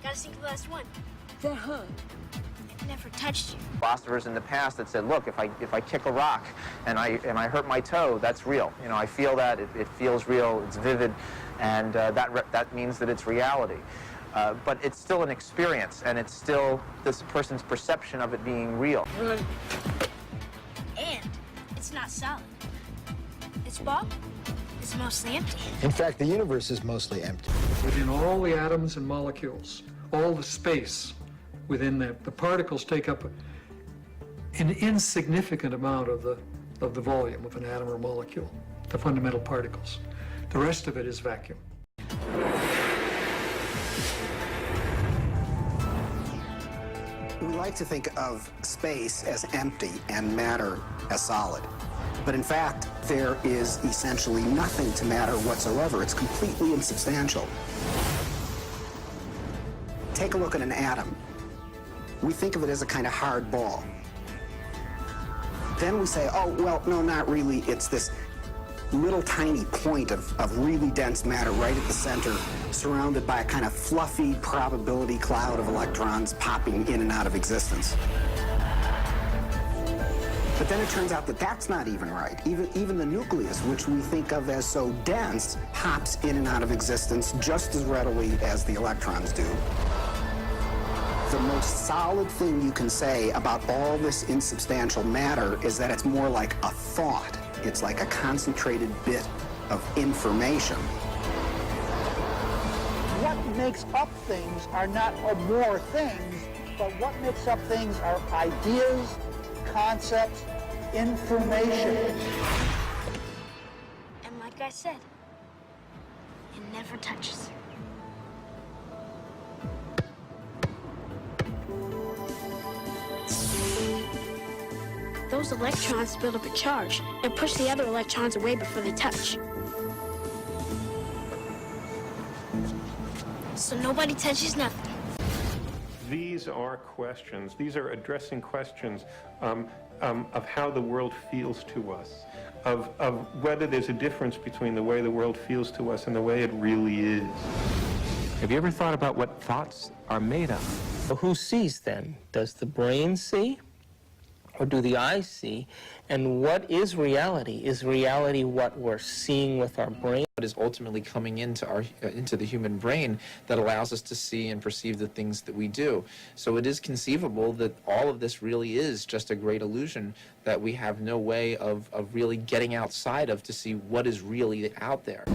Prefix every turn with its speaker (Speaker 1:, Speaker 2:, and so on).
Speaker 1: Gotta think of the last one.
Speaker 2: That hurt.
Speaker 1: It never touched you.
Speaker 3: Philosophers in the past that said, look, if I kick a rock and I hurt my toe, that's real. You know, I feel that, it feels real, it's vivid, and that means that it's reality. But it's still an experience, and it's still this person's perception of it being real.
Speaker 1: And it's not solid. This ball is mostly empty.
Speaker 4: In fact, the universe is mostly empty.
Speaker 5: Within all the atoms and molecules, all the space within the particles take up an insignificant amount of the volume of an atom or molecule, the fundamental particles. The rest of it is vacuum.
Speaker 6: We like to think of space as empty and matter as solid. But in fact, there is essentially nothing to matter whatsoever. It's completely insubstantial. Take a look at an atom. We think of it as a kind of hard ball. Then we say, oh, well, no, not really. It's this little tiny point of really dense matter right at the center, surrounded by a kind of fluffy probability cloud of electrons popping in and out of existence. But then it turns out that that's not even right. Even the nucleus, which we think of as so dense, pops in and out of existence just as readily as the electrons do. The most solid thing you can say about all this insubstantial matter is that it's more like a thought. It's like a concentrated bit of information.
Speaker 7: What makes up things are not more things, but what makes up things are ideas, concepts, information.
Speaker 1: And like I said, it never touches. Those electrons build up a charge and push the other electrons away before they touch. So nobody touches nothing.
Speaker 8: These are questions. These are addressing questions of how the world feels to us, of whether there's a difference between the way the world feels to us and the way it really is.
Speaker 9: Have you ever thought about what thoughts are made of?
Speaker 10: Well, who sees then? Does the brain see? Or do the eyes see? And what is reality? Is reality what we're seeing with our brain?
Speaker 11: What is ultimately coming into the human brain that allows us to see and perceive the things that we do. So it is conceivable that all of this really is just a great illusion that we have no way of really getting outside of to see what is really out there.